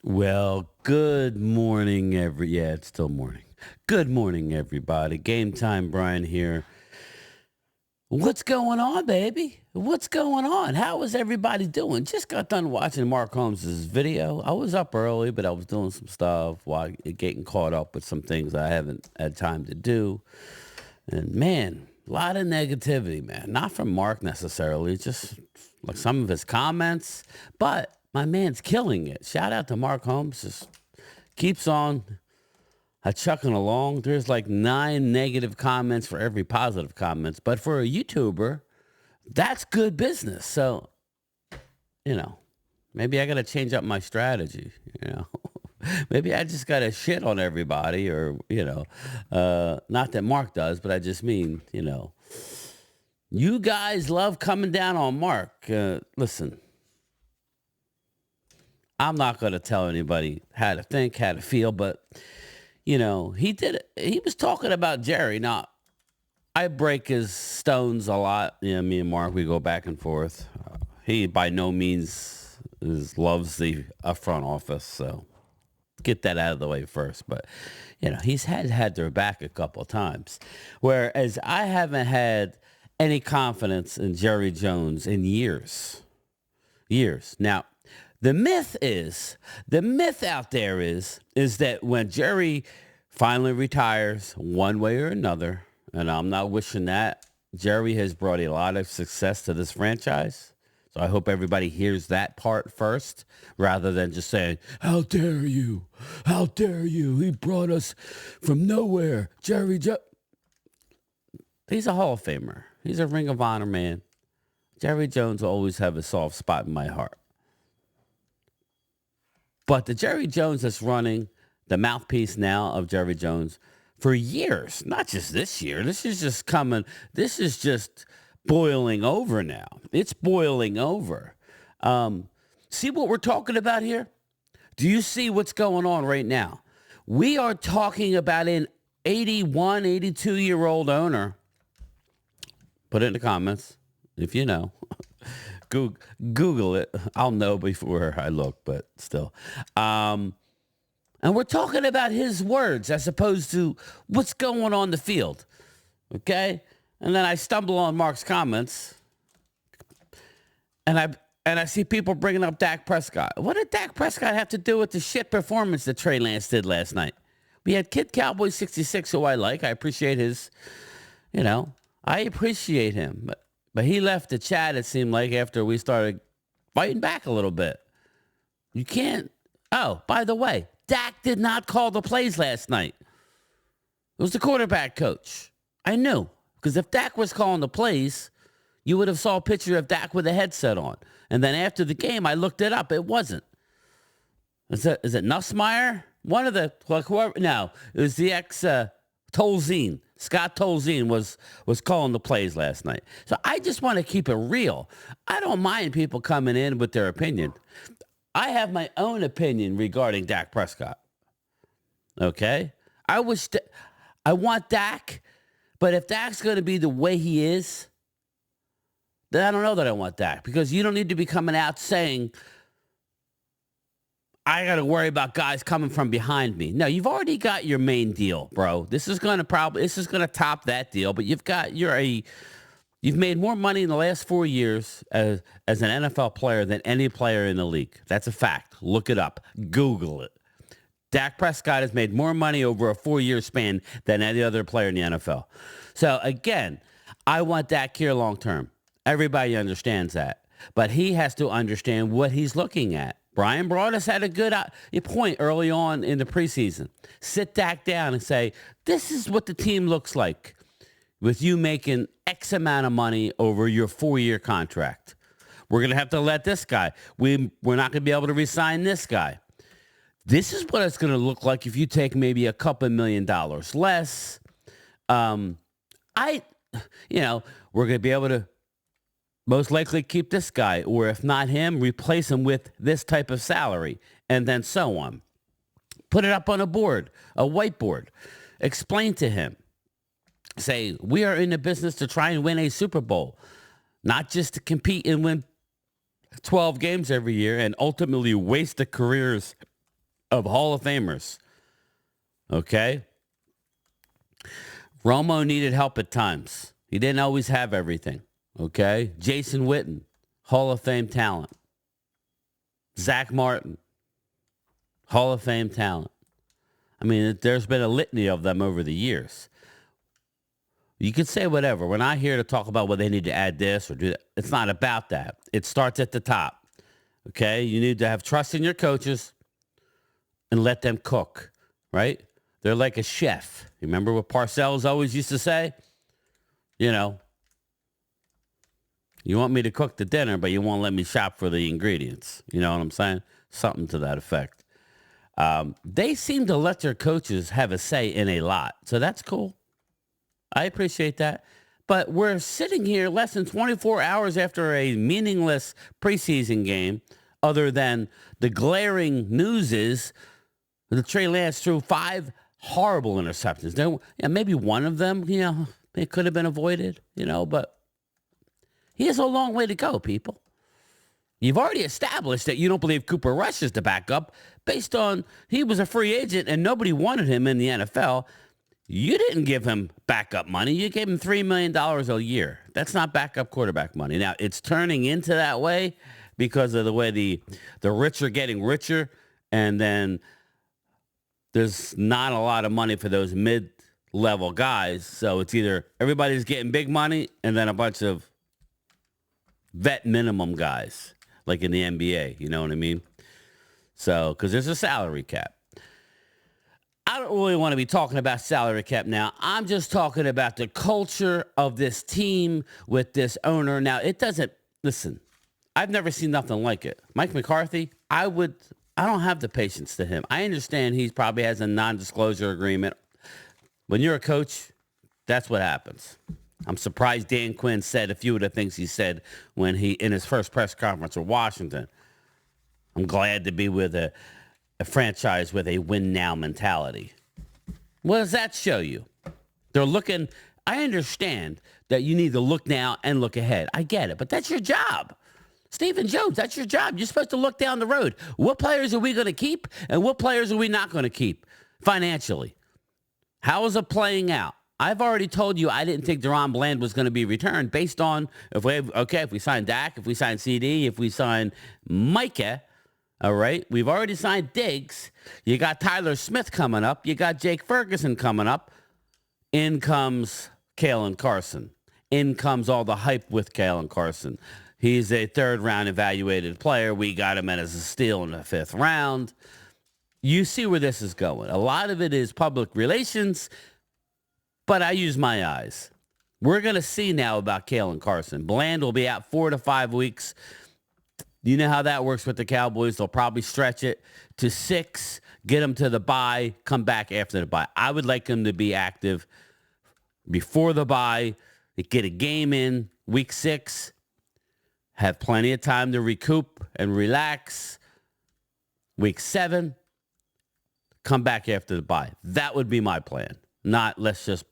Well, good morning, it's still morning. Good morning, everybody. Game time, Brian here. What's going on, baby? What's going on? How is everybody doing? Just got done watching Mark Holmes' video. I was up early, but I was doing some stuff while getting caught up with some things I haven't had time to do. And man, a lot of negativity, man. Not from Mark necessarily, just like some of his comments, but my man's killing it. Shout out to Mark Holmes. Just keeps on chucking along. There's like 9 negative comments for every positive comments. But for a YouTuber, that's good business. So, maybe I got to change up my strategy, Maybe I just got to shit on everybody or, not that Mark does, but I just mean, you guys love coming down on Mark. Listen. I'm not going to tell anybody how to think, how to feel, but, he did it. He was talking about Jerry. Now, I break his stones a lot. Me and Mark, we go back and forth. He by no means loves the front office, so get that out of the way first. But, he's had their back a couple of times, whereas I haven't had any confidence in Jerry Jones in years. Now, the myth out there is that when Jerry finally retires one way or another, and I'm not wishing that, Jerry has brought a lot of success to this franchise. So I hope everybody hears that part first rather than just saying, how dare you? How dare you? He brought us from nowhere. He's a Hall of Famer. He's a Ring of Honor man. Jerry Jones will always have a soft spot in my heart. But the Jerry Jones that's running, the mouthpiece now of Jerry Jones for years, not just this year. This is just boiling over now. It's boiling over. See what we're talking about here? Do you see what's going on right now? We are talking about an 81, 82-year-old owner. Put it in the comments if you know. Google it. I'll know before I look, but still. And we're talking about his words as opposed to what's going on the field. Okay? And then I stumble on Mark's comments, and I see people bringing up Dak Prescott. What did Dak Prescott have to do with the shit performance that Trey Lance did last night? We had Kid Cowboy 66, who I like. I appreciate his, I appreciate him. But he left the chat, it seemed like, after we started fighting back a little bit. You can't. Oh, by the way, Dak did not call the plays last night. It was the quarterback coach. I knew. Because if Dak was calling the plays, you would have saw a picture of Dak with a headset on. And then after the game, I looked it up. It wasn't. Is it Nussmeier? One of the, whoever, no, it was the Tolzien. Scott Tolzien was calling the plays last night. So I just want to keep it real. I don't mind people coming in with their opinion. I have my own opinion regarding Dak Prescott. Okay? I want Dak, but if Dak's going to be the way he is, then I don't know that I want Dak, because you don't need to be coming out saying, I got to worry about guys coming from behind me. No, you've already got your main deal, bro. This is going to top that deal, but you've made more money in the last 4 years as an NFL player than any player in the league. That's a fact. Look it up. Google it. Dak Prescott has made more money over a 4-year span than any other player in the NFL. So again, I want Dak here long term. Everybody understands that. But he has to understand what he's looking at. Brian Broaddus had a good point early on in the preseason. Sit Dak down and say, this is what the team looks like with you making X amount of money over your 4-year contract. We're going to have to let this guy. We're not going to be able to re-sign this guy. This is what it's going to look like if you take maybe a couple $1 million less. We're going to be able to most likely keep this guy, or if not him, replace him with this type of salary, and then so on. Put it up on a board, a whiteboard. Explain to him. Say, we are in the business to try and win a Super Bowl, not just to compete and win 12 games every year and ultimately waste the careers of Hall of Famers. Okay? Romo needed help at times. He didn't always have everything. Okay? Jason Witten, Hall of Fame talent. Zach Martin, Hall of Fame talent. I mean, there's been a litany of them over the years. You can say whatever. We're not here to talk about whether they need to add this or do that. It's not about that. It starts at the top. Okay? You need to have trust in your coaches and let them cook, right? They're like a chef. Remember what Parcells always used to say? You want me to cook the dinner, but you won't let me shop for the ingredients. You know what I'm saying? Something to that effect. They seem to let their coaches have a say in a lot. So that's cool. I appreciate that. But we're sitting here less than 24 hours after a meaningless preseason game, other than the glaring news is that Trey Lance threw 5 horrible interceptions. Maybe one of them, it could have been avoided, but he has a long way to go, people. You've already established that you don't believe Cooper Rush is the backup based on he was a free agent and nobody wanted him in the NFL. You didn't give him backup money. You gave him $3 million a year. That's not backup quarterback money. Now, it's turning into that way because of the way the rich are getting richer, and then there's not a lot of money for those mid-level guys. So it's either everybody's getting big money and then a bunch of vet minimum guys, like in the NBA, you know what I mean? So, because there's a salary cap. I don't really want to be talking about salary cap now. I'm just talking about the culture of this team with this owner. Now, listen, I've never seen nothing like it. Mike McCarthy, I don't have the patience to him. I understand he probably has a non-disclosure agreement. When you're a coach, that's what happens. I'm surprised Dan Quinn said a few of the things he said when in his first press conference with Washington. I'm glad to be with a franchise with a win now mentality. What does that show you? They're looking. I understand that you need to look now and look ahead. I get it, but that's your job. Stephen Jones, that's your job. You're supposed to look down the road. What players are we going to keep and what players are we not going to keep financially? How is it playing out? I've already told you I didn't think Deron Bland was going to be returned based on if we sign Dak, if we sign CD, if we sign Micah, all right? We've already signed Diggs. You got Tyler Smith coming up. You got Jake Ferguson coming up. In comes Kalen Carson. In comes all the hype with Kalen Carson. He's a third-round evaluated player. We got him as a steal in the 5th round. You see where this is going. A lot of it is public relations, but I use my eyes. We're going to see now about Kalen Carson. Bland will be out 4 to 5 weeks. You know how that works with the Cowboys. They'll probably stretch it to 6, get them to the bye, come back after the bye. I would like them to be active before the bye, get a game in week 6, have plenty of time to recoup and relax. Week 7, come back after the bye. That would be my plan. Not let's just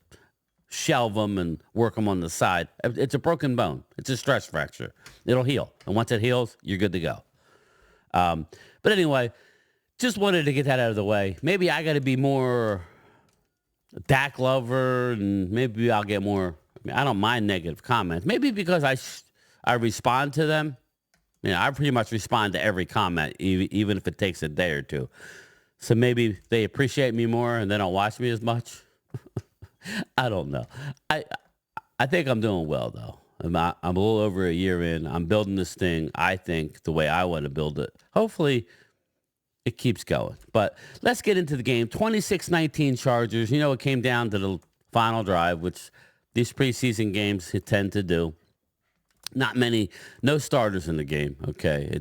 shelve them and work them on the side. It's a broken bone. It's a stress fracture. It'll heal. And once it heals, you're good to go. But anyway, just wanted to get that out of the way. Maybe I got to be more Dak lover, and maybe I'll get more. I don't mind negative comments. Maybe because I respond to them. I pretty much respond to every comment, even if it takes a day or two. So maybe they appreciate me more and they don't watch me as much. I don't know. I think I'm doing well, though. I'm a little over a year in. I'm building this thing, I think, the way I want to build it. Hopefully, it keeps going. But let's get into the game. 26-19 Chargers. It came down to the final drive, which these preseason games tend to do. Not many, no starters in the game, okay?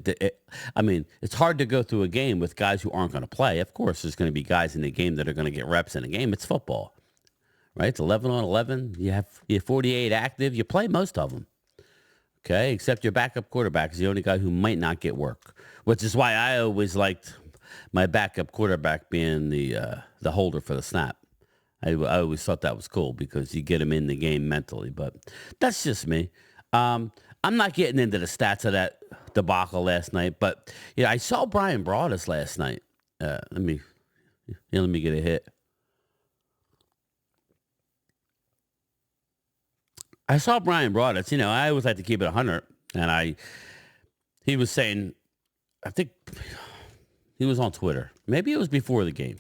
It's hard to go through a game with guys who aren't going to play. Of course, there's going to be guys in the game that are going to get reps in a game. It's football. Right? It's 11 on 11. You have 48 active. You play most of them. Okay? Except your backup quarterback is the only guy who might not get work, which is why I always liked my backup quarterback being the holder for the snap. I always thought that was cool because you get him in the game mentally, but that's just me. I'm not getting into the stats of that debacle last night, but I saw Brian Broaddus last night. Let me get a hit. I saw Brian Broaddus. I always like to keep it 100, and he was saying, I think he was on Twitter. Maybe it was before the game.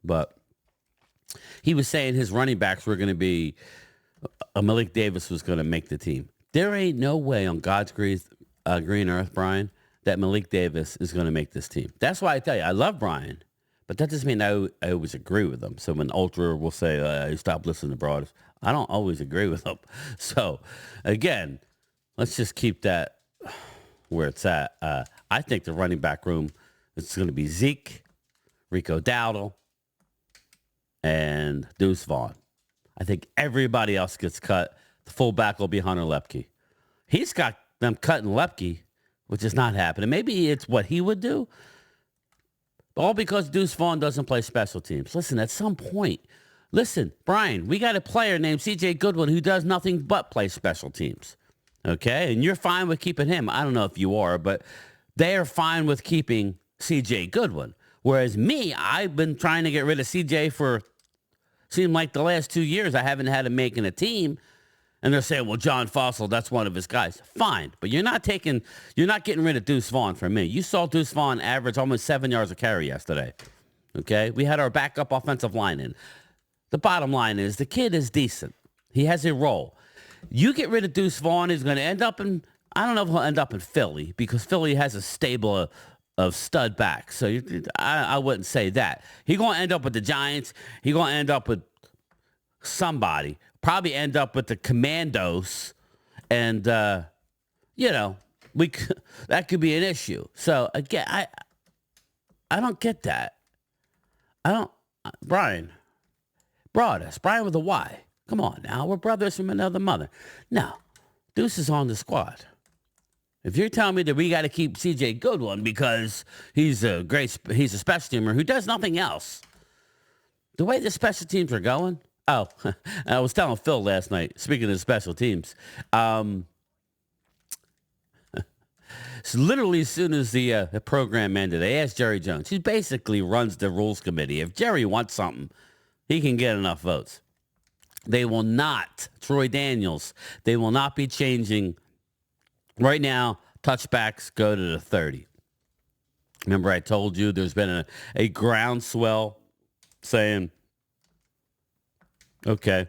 But he was saying his running backs were going to be, Malik Davis was going to make the team. There ain't no way on God's green earth, Brian, that Malik Davis is going to make this team. That's why I tell you, I love Brian. But that doesn't mean I always agree with them. So when Ultra will say, stop listening to Broaddus, I don't always agree with them. So, again, let's just keep that where it's at. I think the running back room is going to be Zeke, Rico Dowdle, and Deuce Vaughn. I think everybody else gets cut. The fullback will be Hunter Lepke. He's got them cutting Lepke, which is not happening. Maybe it's what he would do. All because Deuce Vaughn doesn't play special teams. Listen, at some point, Brian, we got a player named C.J. Goodwin who does nothing but play special teams. Okay? And you're fine with keeping him. I don't know if you are, but they are fine with keeping C.J. Goodwin. Whereas me, I've been trying to get rid of C.J. for, seemed like the last 2 years. I haven't had him making a team. And they're saying, well, John Fossil, that's one of his guys. Fine. But you're not getting rid of Deuce Vaughn for me. You saw Deuce Vaughn average almost 7 yards a carry yesterday. Okay? We had our backup offensive line in. The bottom line is the kid is decent. He has a role. You get rid of Deuce Vaughn, he's going to end up in, I don't know if he'll end up in Philly because Philly has a stable of stud backs. So I wouldn't say that. He's going to end up with the Giants. He's going to end up with somebody. Probably end up with the Commandos, and that could be an issue. So again, I don't get that. Brian Broaddus, Brian with a Y. Come on now, we're brothers from another mother. No, Deuce is on the squad. If you're telling me that we got to keep C.J. Goodwin because he's a special teamer who does nothing else, the way the special teams are going. Oh, I was telling Phil last night, speaking of special teams, so literally as soon as the program ended, they asked Jerry Jones. He basically runs the rules committee. If Jerry wants something, he can get enough votes. They will not, Troy Daniels, they will not be changing. Right now, touchbacks go to the 30. Remember I told you there's been a groundswell saying, okay,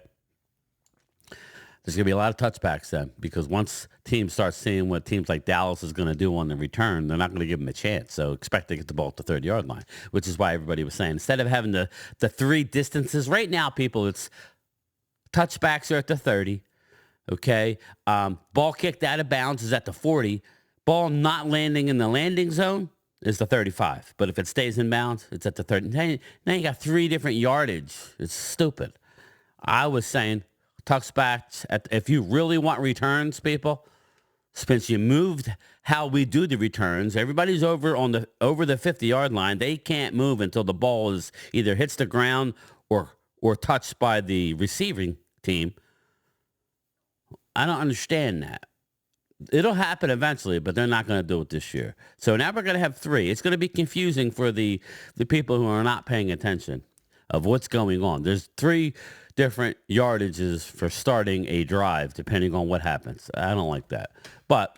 there's going to be a lot of touchbacks then because once teams start seeing what teams like Dallas is going to do on the return, they're not going to give them a chance. So expect to get the ball at the 30-yard line, which is why everybody was saying instead of having the three distances, right now, people, it's Touchbacks are at the 30. Okay. Ball kicked out of bounds is at the 40. Ball not landing in the landing zone is the 35. But if it stays in bounds, it's at the 30. Now you got 3 different yardage. It's stupid. I was saying touchbacks, if you really want returns, people, since you moved how we do the returns, everybody's over the 50-yard line. They can't move until the ball is either hits the ground or touched by the receiving team. I don't understand that. It'll happen eventually, but they're not going to do it this year. So now we're going to have 3. It's going to be confusing for the people who are not paying attention of what's going on. There's 3 different yardages for starting a drive, depending on what happens. I don't like that. But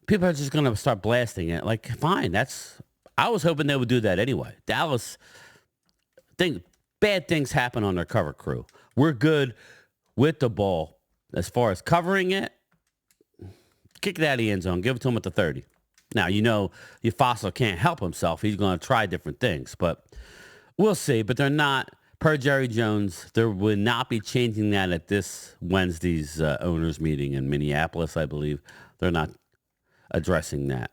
people are just going to start blasting it. Like, fine, I was hoping they would do that anyway. Dallas, bad things happen on their cover crew. We're good with the ball as far as covering it. Kick it out of the end zone. Give it to him at the 30. Now, your Fossil can't help himself. He's going to try different things, but we'll see. But they're not, per Jerry Jones, there will not be changing that at this Wednesday's owners meeting in Minneapolis, I believe. They're not addressing that.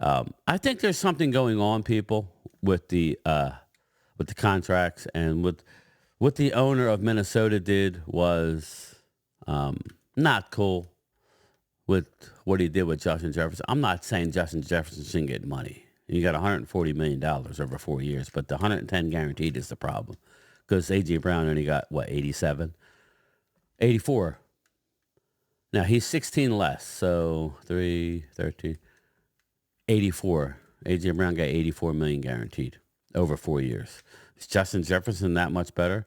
I think there's something going on, people, with the contracts, and what the owner of Minnesota did was not cool. With what he did with Justin Jefferson. I'm not saying Justin Jefferson shouldn't get money. You got $140 million over 4 years, but the 110 guaranteed is the problem. Because A.J. Brown only got, 87? 84. Now, he's 16 less, so 3, 13, 84. A.J. Brown got $84 million guaranteed over 4 years. Is Justin Jefferson that much better?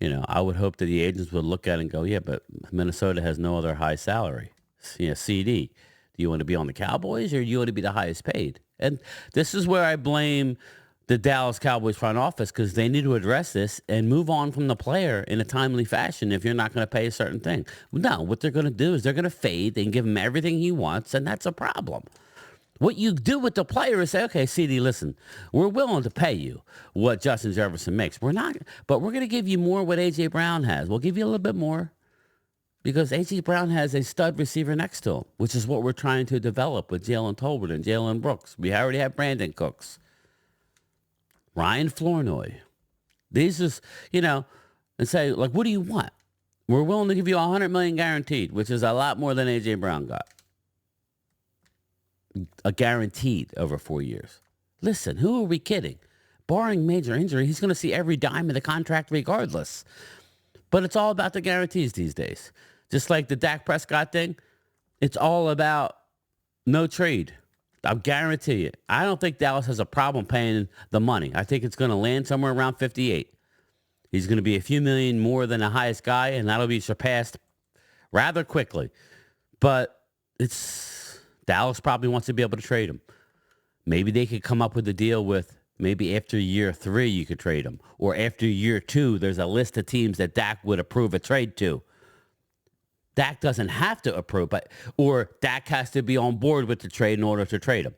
I would hope that the agents would look at it and go, yeah, but Minnesota has no other high salary. CD, do you want to be on the Cowboys or do you want to be the highest paid? And this is where I blame the Dallas Cowboys front office, because they need to address this and move on from the player in a timely fashion if you're not going to pay a certain thing. No, what they're going to do is they're going to fade and give him everything he wants, and that's a problem. What you do with the player is say, okay, CD, listen, we're willing to pay you what Justin Jefferson makes. We're not, but we're going to give you more what A.J. Brown has. We'll give you a little bit more. Because A.J. Brown has a stud receiver next to him, which is what we're trying to develop with Jalen Tolbert and Jalen Brooks. We already have Brandon Cooks. Ryan Flournoy. These is, and say, like, what do you want? We're willing to give you $100 million guaranteed, which is a lot more than A.J. Brown got. A guaranteed over 4 years. Listen, who are we kidding? Barring major injury, he's going to see every dime of the contract regardless. But it's all about the guarantees these days. Just like the Dak Prescott thing, it's all about no trade. I'll guarantee you. I don't think Dallas has a problem paying the money. I think it's going to land somewhere around 58. He's going to be a few million more than the highest guy, and that'll be surpassed rather quickly. But Dallas probably wants to be able to trade him. Maybe they could come up with a deal with maybe after year 3 you could trade him. Or after year 2, there's a list of teams that Dak would approve a trade to. Dak doesn't have to approve, or Dak has to be on board with the trade in order to trade him.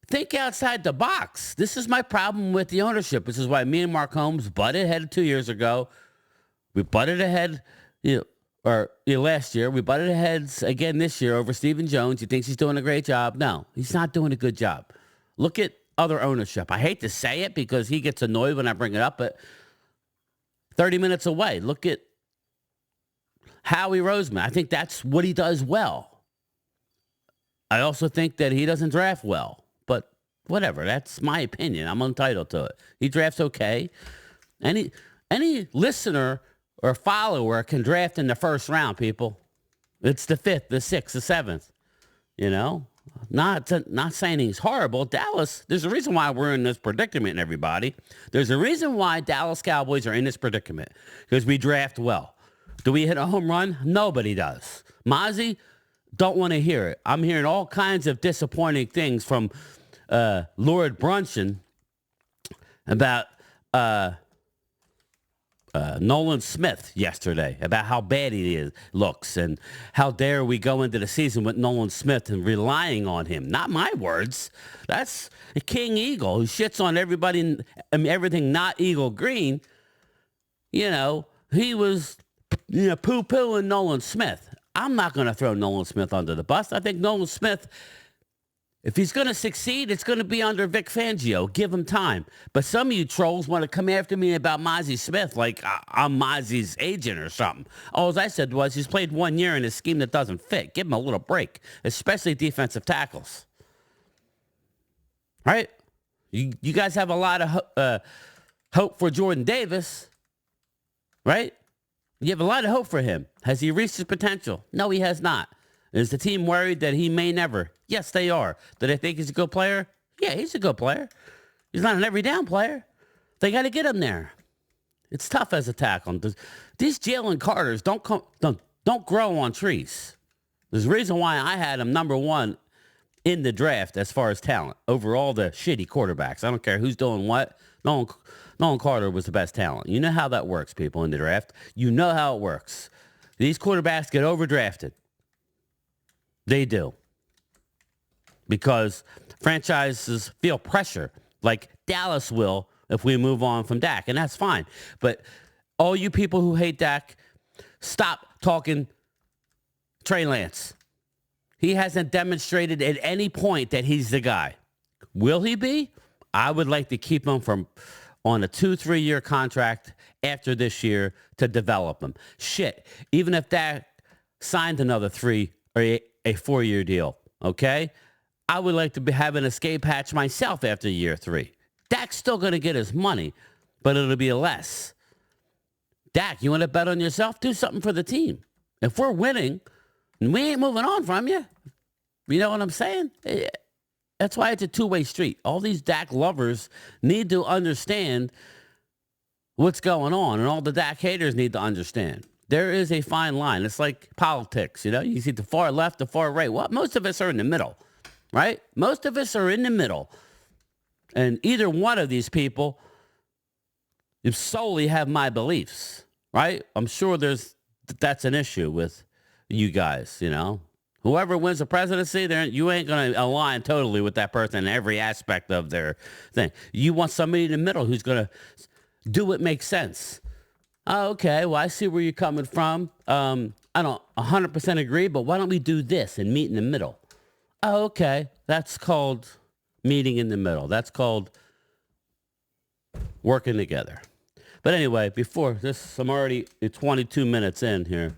Think outside the box. This is my problem with the ownership. This is why me and Mark Holmes butted head 2 years ago. We butted ahead, last year. We butted heads again this year over Stephen Jones. He thinks he's doing a great job. No, he's not doing a good job. Look at other ownership. I hate to say it because he gets annoyed when I bring it up, but 30 minutes away. Look at Howie Roseman. I think that's what he does well. I also think that he doesn't draft well, but whatever. That's my opinion. I'm entitled to it. He drafts okay. Any listener or follower can draft in the first round, people. It's the 5th, the 6th, the 7th. Not saying he's horrible. Dallas, there's a reason why we're in this predicament, everybody. There's a reason why Dallas Cowboys are in this predicament, because we draft well. Do we hit a home run? Nobody does. Mozzie, don't want to hear it. I'm hearing all kinds of disappointing things from Lord Brunson about Nolan Smith yesterday, about how bad he looks, and how dare we go into the season with Nolan Smith and relying on him. Not my words. That's a King Eagle who shits on everybody and everything not Eagle Green. he was, poo-pooing Nolan Smith. I'm not going to throw Nolan Smith under the bus. I think Nolan Smith, if he's going to succeed, it's going to be under Vic Fangio. Give him time. But some of you trolls want to come after me about Mozzie Smith like I'm Mozzie's agent or something. All I said was he's played 1 year in a scheme that doesn't fit. Give him a little break, especially defensive tackles. Right? You guys have a lot of hope for Jordan Davis, right? You have a lot of hope for him. Has he reached his potential? No, he has not. Is the team worried that he may never? Yes, they are. Do they think he's a good player? Yeah, he's a good player. He's not an every down player. They got to get him there. It's tough as a tackle. These Jalen Carters don't grow on trees. There's a reason why I had him number 1 in the draft as far as talent over all the shitty quarterbacks. I don't care who's doing what. Nolan Carter was the best talent. You know how that works, people, in the draft. You know how it works. These quarterbacks get overdrafted. They do. Because franchises feel pressure, like Dallas will if we move on from Dak, and that's fine. But all you people who hate Dak, stop talking Trey Lance. He hasn't demonstrated at any point that he's the guy. Will he be? I would like to keep him on a 2-3 year contract after this year to develop him. Shit, even if Dak signed another 3 or a 4-year deal, okay? I would like to have an escape hatch myself after year 3. Dak's still going to get his money, but it'll be less. Dak, you want to bet on yourself? Do something for the team. If we're winning, we ain't moving on from you. You know what I'm saying? That's why it's a two-way street. All these Dak lovers need to understand what's going on, and all the Dak haters need to understand. There is a fine line. It's like politics, You see the far left, the far right. Well, most of us are in the middle, right? Most of us are in the middle. And either one of these people solely have my beliefs, right? I'm sure that's an issue with you guys, Whoever wins the presidency, you ain't going to align totally with that person in every aspect of their thing. You want somebody in the middle who's going to do what makes sense. Oh, okay, well, I see where you're coming from. I don't 100% agree, but why don't we do this and meet in the middle? Oh, okay, that's called meeting in the middle. That's called working together. But anyway, before this, I'm already 22 minutes in here.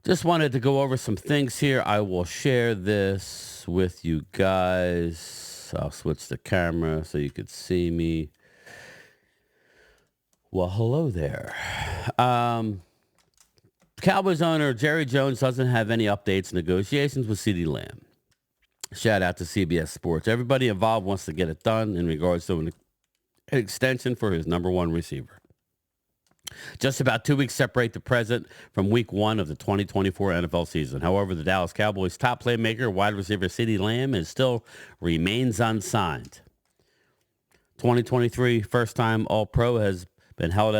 Just wanted to go over some things here. I will share this with you guys. I'll switch the camera so you could see me. Well, hello there. Cowboys owner Jerry Jones doesn't have any updates, negotiations with CeeDee Lamb. Shout out to CBS Sports. Everybody involved wants to get it done in regards to an extension for his number 1 receiver. Just about 2 weeks separate the present from week 1 of the 2024 NFL season. However, the Dallas Cowboys' top playmaker, wide receiver CeeDee Lamb, still remains unsigned. 2023 first-time All-Pro has been held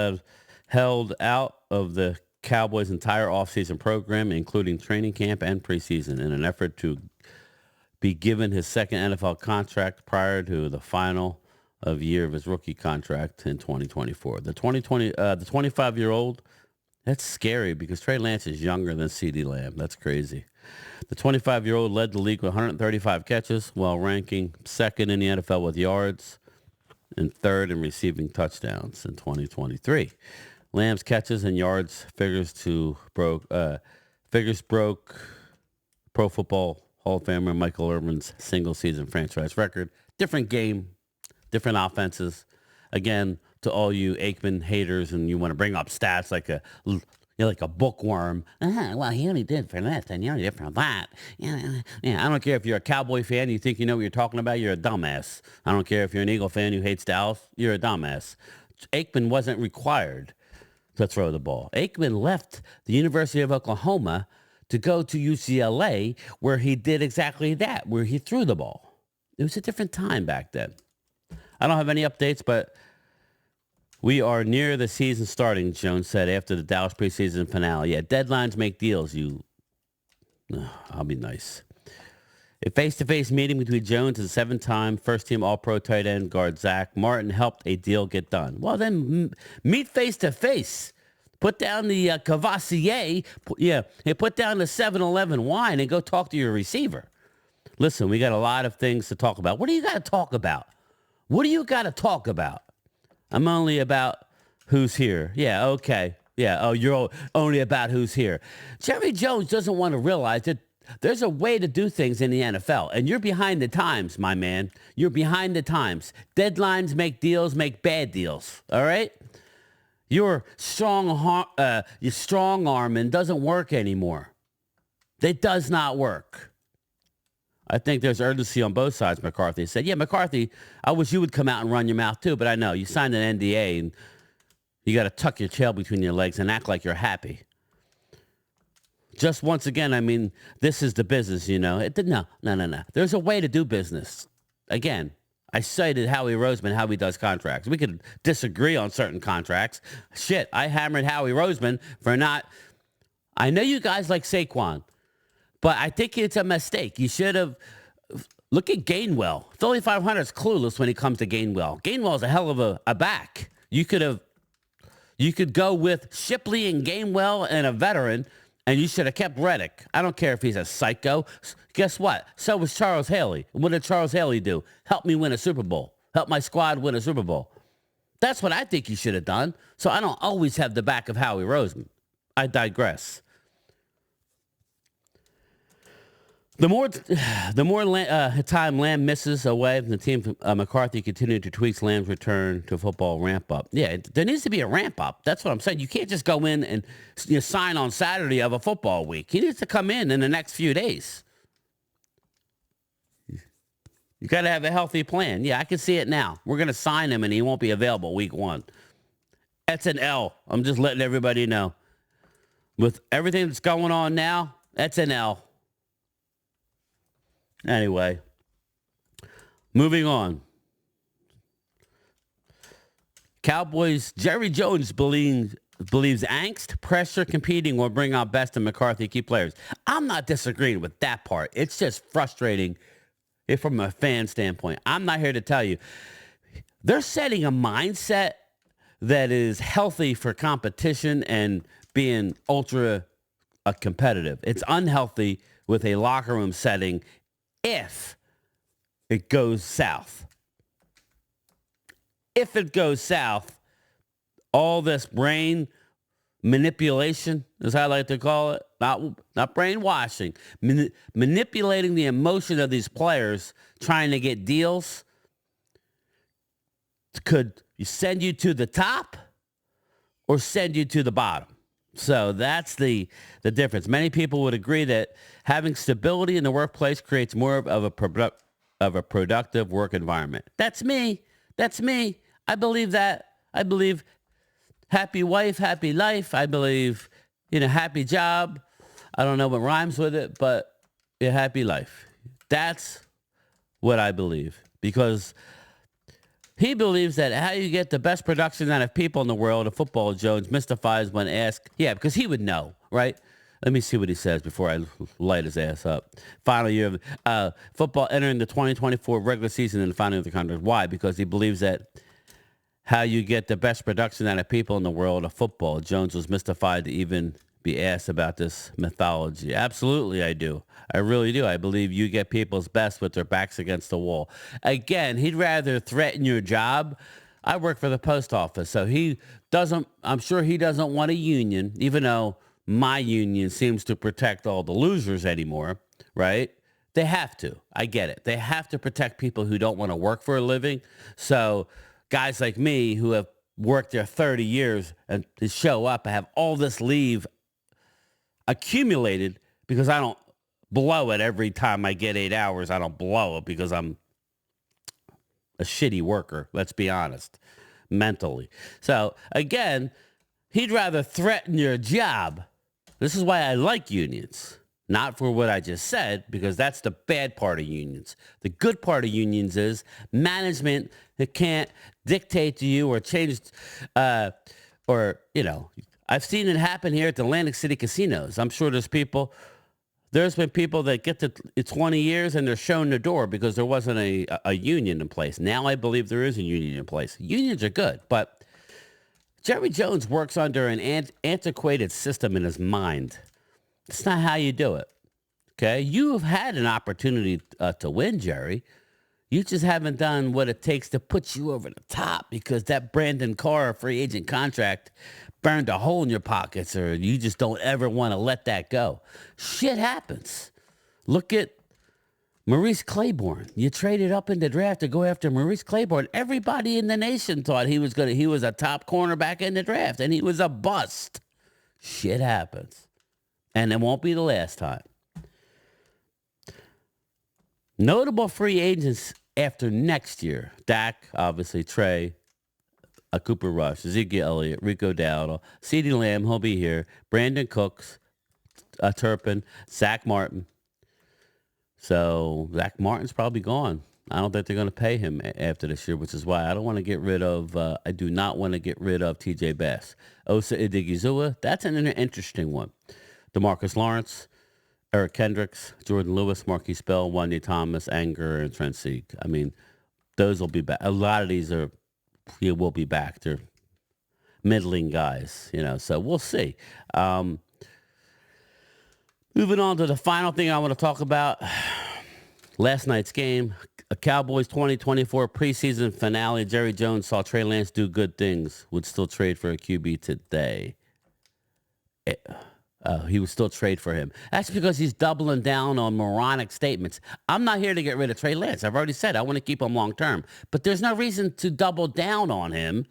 out of the Cowboys' entire offseason program, including training camp and preseason, in an effort to be given his second NFL contract prior to the final of year of his rookie contract in 2024. The 25-year-old, that's scary because Trey Lance is younger than CeeDee Lamb. That's crazy. The 25-year-old led the league with 135 catches while ranking second in the NFL with yards and third in receiving touchdowns in 2023. Lamb's catches and yards figures broke Pro Football Hall of Famer Michael Irvin's single-season franchise record. Different game. Different offenses. Again, to all you Aikman haters, and you want to bring up stats like a bookworm. Well, he only did for this, and he only did for that. Yeah. I don't care if you're a Cowboy fan, you think you know what you're talking about, you're a dumbass. I don't care if you're an Eagle fan who hates Dallas, you're a dumbass. Aikman wasn't required to throw the ball. Aikman left the University of Oklahoma to go to UCLA, where he did exactly that, where he threw the ball. It was a different time back then. I don't have any updates, but we are near the season starting, Jones said after the Dallas preseason finale. Yeah, deadlines make deals. I'll be nice. A face-to-face meeting between Jones and seven-time first-team All-Pro tight end guard Zach Martin helped a deal get done. Well, then meet face-to-face. Put down the Cavassier. Put down the 7-Eleven wine and go talk to your receiver. Listen, we got a lot of things to talk about. What do you got to talk about? What do you got to talk about? I'm only about who's here. Yeah, okay. Yeah, oh, you're only about who's here. Jerry Jones doesn't want to realize that there's a way to do things in the NFL, and you're behind the times, my man. You're behind the times. Deadlines make deals, make bad deals, all right? Your strong arming doesn't work anymore. It does not work. I think there's urgency on both sides, McCarthy said. Yeah, McCarthy, I wish you would come out and run your mouth too, but I know you signed an NDA, and you got to tuck your tail between your legs and act like you're happy. Just once again, I mean, this is the business, you know. No. There's a way to do business. Again, I cited Howie Roseman, how he does contracts. We could disagree on certain contracts. Shit, I hammered Howie Roseman for not... I know you guys like Saquon, but I think it's a mistake. You should have... Look at Gainwell. Philly 500 is clueless when it comes to Gainwell. Gainwell's a hell of a back. You could go with Shipley and Gainwell and a veteran... And you should have kept Reddick. I don't care if he's a psycho. Guess what? So was Charles Haley. What did Charles Haley do? Help me win a Super Bowl. Help my squad win a Super Bowl. That's what I think you should have done. So I don't always have the back of Howie Roseman. I digress. The more time Lamb misses away from the team, McCarthy continued to tweak Lamb's return to football ramp up. Yeah, there needs to be a ramp up. That's what I'm saying. You can't just go in and sign on Saturday of a football week. He needs to come in the next few days. You got to have a healthy plan. Yeah, I can see it now. We're going to sign him, and he won't be available week 1. That's an L. I'm just letting everybody know. With everything that's going on now, that's an L. Anyway, moving on. Cowboys, Jerry Jones believes angst, pressure, competing will bring out best in McCarthy key players. I'm not disagreeing with that part. It's just frustrating from a fan standpoint. I'm not here to tell you. They're setting a mindset that is healthy for competition and being ultra competitive. It's unhealthy with a locker room setting if it goes south. If it goes south, all this brain manipulation, as I like to call it, not brainwashing, manipulating the emotion of these players trying to get deals, could send you to the top or send you to the bottom. So that's the difference. Many people would agree that having stability in the workplace creates more of a productive work environment. That's me. I believe that. I believe happy wife, happy life. I believe, happy job. I don't know what rhymes with it, but a happy life. That's what I believe. Because he believes that how you get the best production out of people in the world of football, Jones mystifies when asked. Yeah, because he would know, right? Let me see what he says before I light his ass up. Final year of football entering the 2024 regular season in the final year of the contract. Why? Because he believes that how you get the best production out of people in the world of football. Jones was mystified to even be asked about this mythology. Absolutely, I do. I really do. I believe you get people's best with their backs against the wall. Again, he'd rather threaten your job. I work for the post office, so I'm sure he doesn't want a union, even though my union seems to protect all the losers anymore, right? They have to. I get it. They have to protect people who don't want to work for a living. So guys like me who have worked there 30 years and to show up and have all this leave accumulated because I don't blow it every time I get 8 hours. I don't blow it because I'm a shitty worker, let's be honest, mentally. So again, he'd rather threaten your job. This is why I like unions. Not for what I just said, because that's the bad part of unions. The good part of unions is management that can't dictate to you or change, I've seen it happen here at the Atlantic City casinos. I'm sure there's people There's been people that get to 20 years and they're shown the door because there wasn't a union in place. Now I believe there is a union in place. Unions are good, but Jerry Jones works under an antiquated system in his mind. It's not how you do it. Okay? You've had an opportunity to win, Jerry. You just haven't done what it takes to put you over the top because that Brandon Carr free agent contract burned a hole in your pockets, or you just don't ever want to let that go. Shit happens. Look at Maurice Claiborne. You traded up in the draft to go after Maurice Claiborne. Everybody in the nation thought he was a top cornerback in the draft, and he was a bust. Shit happens. And it won't be the last time. Notable free agents after next year: Dak, obviously, Trey, Cooper Rush, Ezekiel Elliott, Rico Dowdle, CeeDee Lamb, he'll be here, Brandon Cooks, Turpin, Zach Martin. So Zach Martin's probably gone. I don't think they're going to pay him after this year, which is why I don't want to get rid of, I do not want to get rid of TJ Bass. Osa Idigizua, that's an interesting one. DeMarcus Lawrence, Eric Kendricks, Jordan Lewis, Marquise Bell, Wendy Thomas, Anger, and Trent Sieg. I mean, those will be back. A lot of these will be back. They're middling guys, so we'll see. Moving on to the final thing I want to talk about. Last night's game, a Cowboys 2024 preseason finale. Jerry Jones saw Trey Lance do good things, would still trade for a QB today. He would still trade for him. That's because he's doubling down on moronic statements. I'm not here to get rid of Trey Lance. I've already said I want to keep him long term. But there's no reason to double down on him.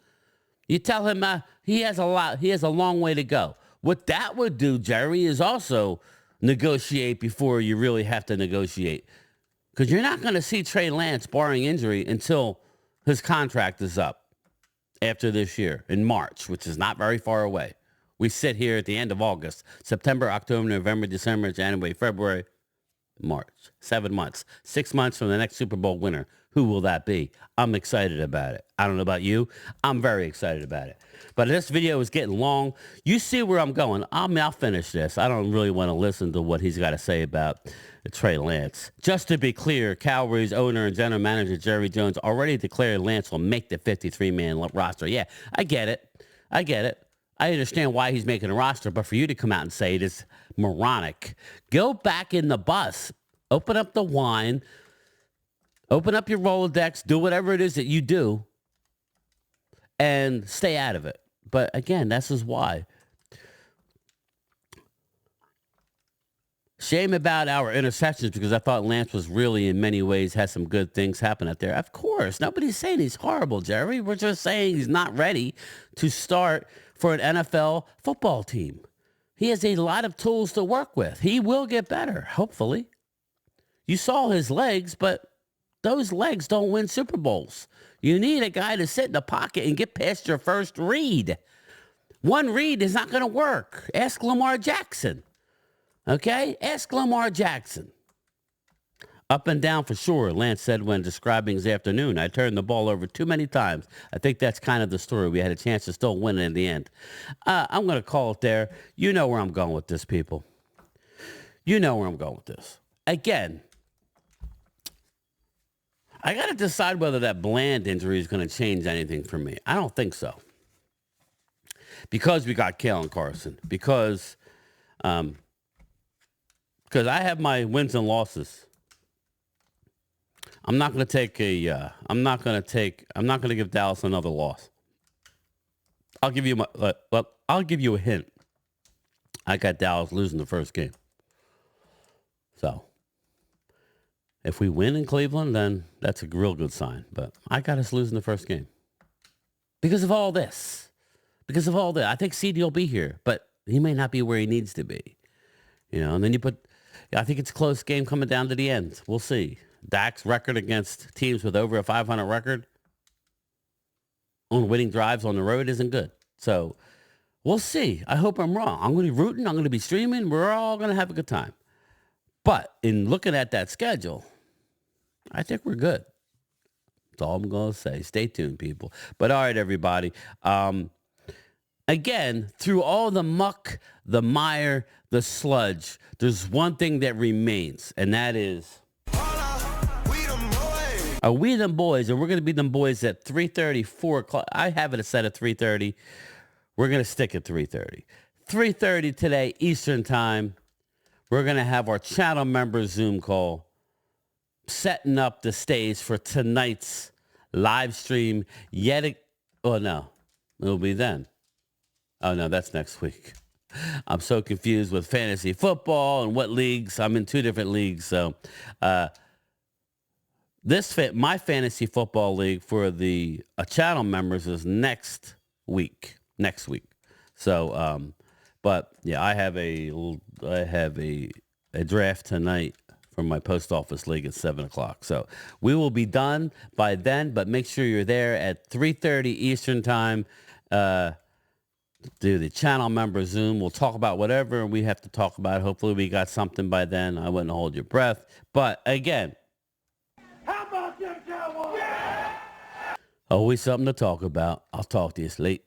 You tell him he has a long way to go. What that would do, Jerry, is also negotiate before you really have to negotiate. Because you're not going to see Trey Lance, barring injury, until his contract is up after this year in March, which is not very far away. We sit here at the end of August, September, October, November, December, January, February, March. 7 months. 6 months from the next Super Bowl winner. Who will that be? I'm excited about it. I don't know about you. I'm very excited about it. But this video is getting long. You see where I'm going. I'll finish this. I don't really want to listen to what he's got to say about Trey Lance. Just to be clear, Cowboys owner and general manager Jerry Jones already declared Lance will make the 53-man roster. Yeah, I get it. I understand why he's making a roster, but for you to come out and say it is moronic. Go back in the bus. Open up the wine. Open up your Rolodex. Do whatever it is that you do. And stay out of it. But again, this is why. Shame about our interceptions because I thought Lance was really, in many ways, had some good things happen out there. Of course. Nobody's saying he's horrible, Jerry. We're just saying he's not ready to start for an NFL football team. He has a lot of tools to work with. He will get better, hopefully. You saw his legs, but those legs don't win Super Bowls. You need a guy to sit in the pocket and get past your first read. One read is not going to work. Ask Lamar Jackson. Okay? Ask Lamar Jackson. Up and down for sure, Lance said when describing his afternoon. I turned the ball over too many times. I think that's kind of the story. We had a chance to still win it in the end. I'm going to call it there. You know where I'm going with this, people. You know where I'm going with this. Again, I got to decide whether that Bland injury is going to change anything for me. I don't think so. Because we got Kalen Carson. Because I have my wins and losses. I'm not going to give Dallas another loss. I'll give you a hint. I got Dallas losing the first game. So, if we win in Cleveland, then that's a real good sign. But I got us losing the first game. Because of all this. I think CeeDee will be here, but he may not be where he needs to be. And then I think it's a close game coming down to the end. We'll see. Dak's record against teams with over a 500 record on winning drives on the road isn't good. So we'll see. I hope I'm wrong. I'm going to be rooting. I'm going to be streaming. We're all going to have a good time. But in looking at that schedule, I think we're good. That's all I'm going to say. Stay tuned, people. But all right, everybody. again, through all the muck, the mire, the sludge, there's one thing that remains, and that is we them boys, and we're going to be them boys at 3:30, 4 o'clock. I have it set at 3:30. We're going to stick at 3:30. 3:30 today, Eastern time. We're going to have our channel member Zoom call, setting up the stage for tonight's live stream. Oh, no. It'll be then. Oh, no, that's next week. I'm so confused with fantasy football and what leagues. I'm in 2 different leagues. So my fantasy football league for the channel members is next week. So, but yeah, I have a draft tonight from my post office league at 7 o'clock. So we will be done by then, but make sure you're there at 3:30 Eastern time. Do the channel member Zoom. We'll talk about whatever we have to talk about. Hopefully we got something by then. I wouldn't hold your breath. But again, how about them Cowboys? Yeah! Always something to talk about. I'll talk to you late.